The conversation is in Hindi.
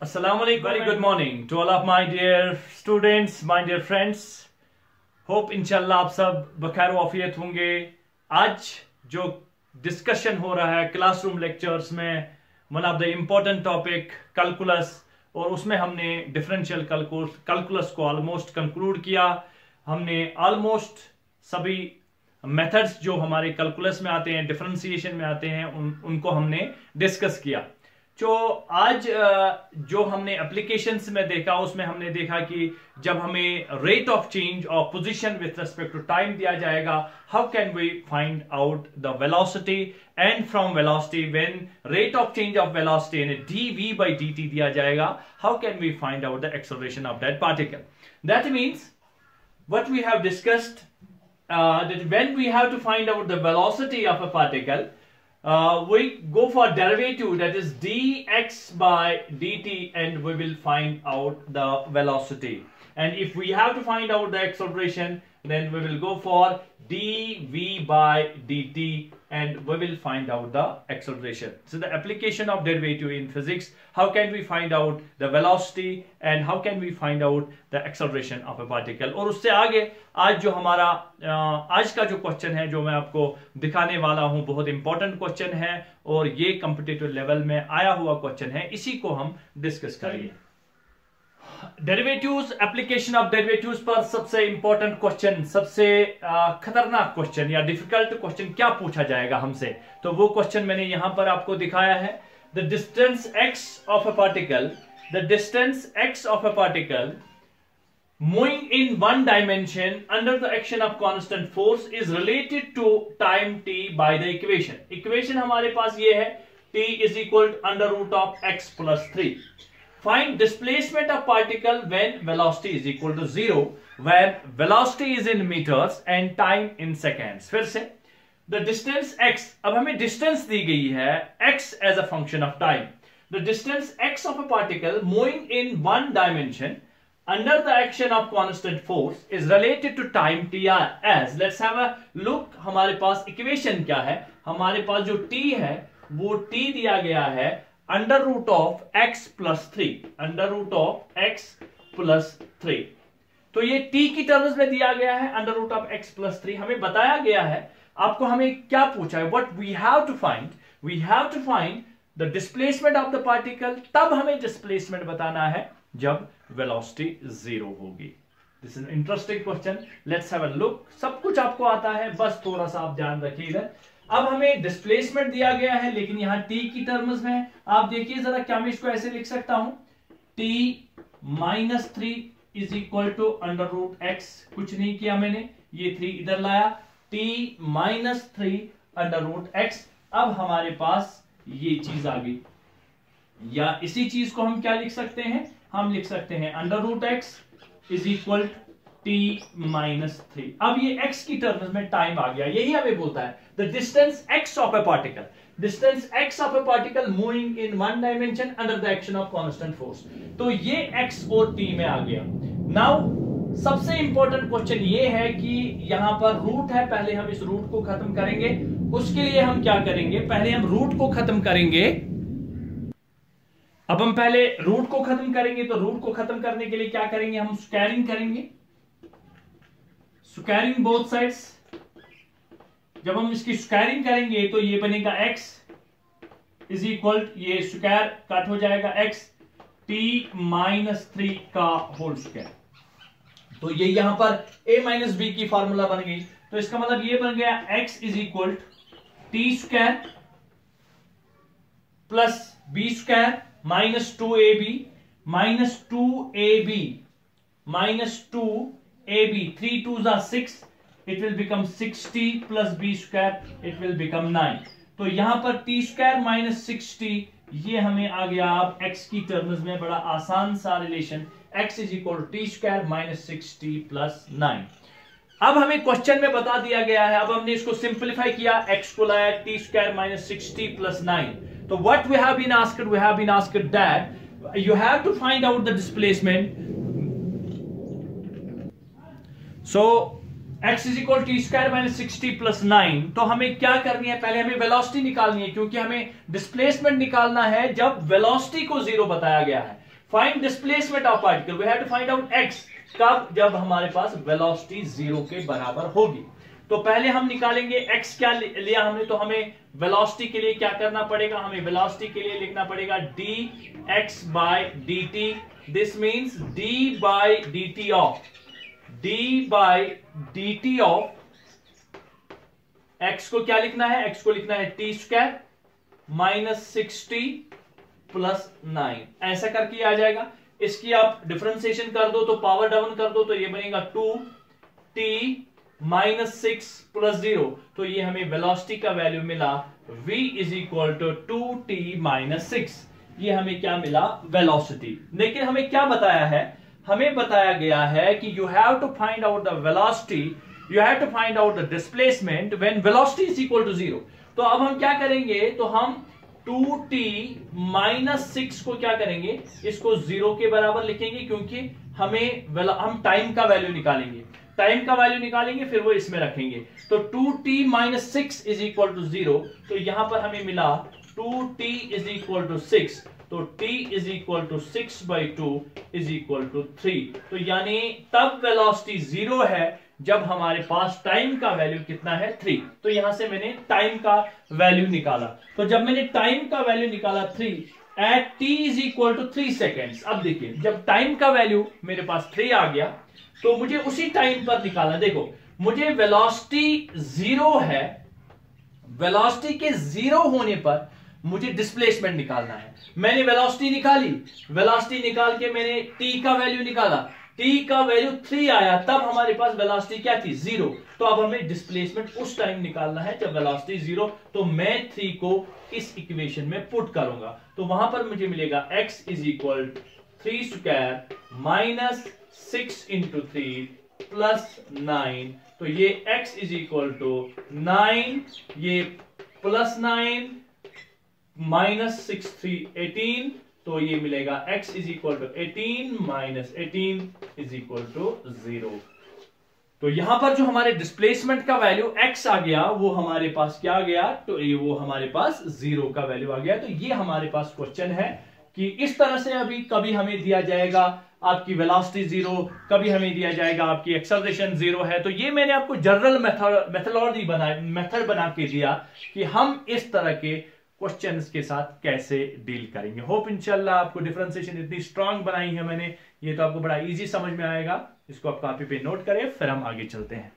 Assalamualaikum, very good morning to all of my dear students, my dear friends. Hope इंशाल्लाह आप सब बखैर वाफियत होंगे। आज जो डिस्कशन हो रहा है क्लासरूम लेक्चर्स में, one of the important topic calculus, और उसमें हमने डिफरेंशियल कैलकुलस को ऑलमोस्ट कंक्लूड किया। हमने ऑलमोस्ट सभी मेथड्स जो हमारे कैलकुलस में आते हैं, डिफरेंशिएशन में आते हैं, उनको हमने डिस्कस किया। जो आज जो हमने एप्लीकेशंस में देखा, उसमें हमने देखा कि जब हमें rate of change of position with respect to time दिया जाएगा, how can we find out the velocity, and from velocity when rate of change of velocity यानी dv by dt दिया जाएगा, how can we find out the acceleration of that particle. That means what we have discussed, that when we have to find out the velocity of a particle, we go for derivative, that is dx by dt, and we will find out the velocity. And if we have to find out the acceleration, then we will go for dv by dt, and we will find out the acceleration. So the application of derivative in physics, how can we find out the velocity and how can we find out the acceleration of a particle. और उससे आगे आज जो हमारा आज का जो क्वेश्चन है, जो मैं आपको दिखाने वाला हूं, बहुत इंपॉर्टेंट क्वेश्चन है और ये कॉम्पिटिटिव लेवल में आया हुआ क्वेश्चन है, इसी को हम डिस्कस करेंगे। डेरिवेटिव्स, एप्लीकेशन ऑफ डेरिवेटिव्स पर सबसे इंपॉर्टेंट क्वेश्चन, सबसे खतरनाक क्वेश्चन या डिफिकल्ट क्वेश्चन क्या पूछा जाएगा हमसे, तो वो क्वेश्चन मैंने यहां पर आपको दिखाया है। The distance x of a particle, the distance x of a particle moving in one dimension under the action of constant force is related to time t by the equation. Equation हमारे पास ये है, t is equal to under root of x plus 3. Find displacement of particle when velocity is equal to 0, when velocity is in meters and time in seconds. फिर से the distance x, अब हमें distance दी गई है x as a function of time. The distance x of a particle moving in one dimension under the action of constant force is related to time t as, let's have a look, हमारे पास इक्वेशन क्या है, हमारे पास जो t है वो t दिया गया है under root of x plus 3, under root of x plus 3। तो ये t की टर्म्स में दिया गया है under root of x plus 3। हमें बताया गया है, आपको हमें क्या पूछा है, what we have to find the displacement of the particle. तब हमें डिस्प्लेसमेंट बताना है जब वेलोसिटी 0 होगी। This is interesting question, let's have a look. सब कुछ आपको आता है, बस थोड़ा सा आप ध्यान रखिएगा। अब हमें डिस्प्लेसमेंट दिया गया है, लेकिन यहां t की टर्म्स में है। आप देखिए जरा, क्या मैं इसको ऐसे लिख सकता हूं, t minus 3 is equal to under root x, कुछ नहीं किया मैंने, ये 3 इधर लाया, t minus 3 under root x। अब हमारे पास ये चीज आ गई, या इसी चीज को हम क्या लिख सकते हैं, हम लिख सकते हैं under root x is equal t minus 3। अब ये x की टर्म्स में टाइम आ गया, यही हमें बोलता है the distance x of a particle, distance x of a particle moving in one dimension under the action of constant force. तो ये x और t में आ गया। नाउ सबसे इंपॉर्टेंट क्वेश्चन ये है कि यहां पर रूट है, पहले हम इस रूट को खत्म करेंगे। उसके लिए हम क्या करेंगे, पहले हम रूट को खत्म करेंगे। अब हम पहले रूट को खत्म करेंगे, तो रूट को खत्म करने के लिए क्या करेंगे, हम स्क्वायरिंग करेंगे, स्क्वायरिंग बोथ साइड्स। जब हम इसकी स्क्वायरिंग करेंगे तो ये बनेगा x इज इक्वल, ये स्क्वायर कट हो जाएगा, x t माइनस 3 का होल स्क्वायर। तो ये यहां पर a माइनस बी की फॉर्मूला बन गई। तो इसका मतलब ये बन गया x is equal t square plus b square minus 2ab minus 2ab minus 2ab, 3 2s are 6, it will become 60 plus b square, it will become 9। तो यहां पर t स्क्वायर माइनस 60, ये हमें आ गया अब x की टर्म्स में, बड़ा आसान सा relation, x is equal to t square minus 60 plus 9। अब हमें क्वेश्चन में बता दिया गया है, अब हमने इसको सिंप्लीफाई किया, x को लाया टी स्क्वायर माइनस 60 प्लस 9। तो what we have been asked that you have to find out the displacement. So x is equal to t square minus 60 plus 9। तो हमें क्या करनी है, पहले हमें वेलोसिटी निकालनी है, क्योंकि हमें डिस्प्लेसमेंट निकालना है जब वेलोसिटी को 0 बताया गया है। Find displacement of particle, we have to find out x. कब? जब हमारे पास वेलोसिटी 0 के बराबर होगी। तो पहले हम निकालेंगे एक्स, क्या लिया हमने, तो हमें वेलोसिटी के लिए क्या करना पड़ेगा, हमें वेलोसिटी के लिए लिखना पड़ेगा d x by d t. This means d by d t of x को क्या लिखना है, एक्स को लिखना है टी स्क्वायर माइनस 60 प्लस 9, ऐसा करके आ जाएगा। इसकी आप डिफरेंशिएशन कर दो तो पावर डाउन कर दो तो ये बनेगा 2t माइनस 6 प्लस 0, तो ये हमें वेलोसिटी का वैल्यू मिला v is equal to 2t minus 6। ये हमें क्या मिला, वेलोसिटी। लेकिन हमें क्या बताया है, हमें बताया गया है कि you have to find out the velocity, you have to find out the displacement when velocity is equal to 0। तो अब हम क्या करेंगे, तो हम 2t माइनस 6 को क्या करेंगे, इसको 0 के बराबर लिखेंगे, क्योंकि हम टाइम का वैल्यू निकालेंगे, टाइम का वैल्यू निकालेंगे फिर वो इसमें रखेंगे। तो 2t minus 6 is equal to 0, तो यहां पर हमें मिला 2t इज इक्वल टू 6, तो t is equal to 6 by 2 is equal to 3। तो यानी तब वेलोसिटी 0 है जब हमारे पास टाइम का वैल्यू कितना है, 3। तो यहां से मैंने टाइम का वैल्यू निकाला, तो जब मैंने टाइम का वैल्यू निकाला 3 at t is equal to 3 seconds. अब देखिए जब टाइम का वैल्यू मेरे पास 3 आ गया तो मुझे उसी टाइम पर निकालना। देखो मुझे वेलोसिटी 0 है, वेलोसिटी के 0 होने पर मुझे डिस्प्लेसमेंट निकालना है। मैंने वेलोसिटी निकाली, वेलोसिटी निकाल के मैंने t का वैल्यू निकाला, t का वैल्यू 3 आया, तब हमारे पास वेलोसिटी क्या थी, 0। तो अब हमें डिस्प्लेसमेंट उस टाइम निकालना है जब वेलोसिटी 0। तो मैं 3 को इस इक्वेशन में पुट करूंगा, तो वहां पर मुझे मिलेगा x is equal 3 square minus 6 into 3 plus 9। तो ये x इज इक्वल टू 9, ये प्लस 9 माइनस 6 3 18, तो ये मिलेगा x is equal to 18 minus 18 is equal to 0। तो यहां पर जो हमारे डिस्प्लेसमेंट का वैल्यू x आ गया वो हमारे पास क्या आ गया, तो ये वो हमारे पास 0 का वैल्यू आ गया। तो ये हमारे पास क्वेश्चन है कि इस तरह से अभी कभी हमें दिया जाएगा आपकी वेलोसिटी 0, कभी हमें दिया जाएगा आपकी एक्सेलरेशन 0 है। तो ये मैंने आपको जनरल मेथड बना के दिया कि हम इस तरह के क्वेश्चंस के साथ कैसे डील करेंगे। होप इंशाल्लाह आपको डिफरेंशिएशन इतनी स्ट्रांग बनाई है मैंने, ये तो आपको बड़ा इजी समझ में आएगा। इसको आप कॉपी पे नोट करें, फिर हम आगे चलते हैं।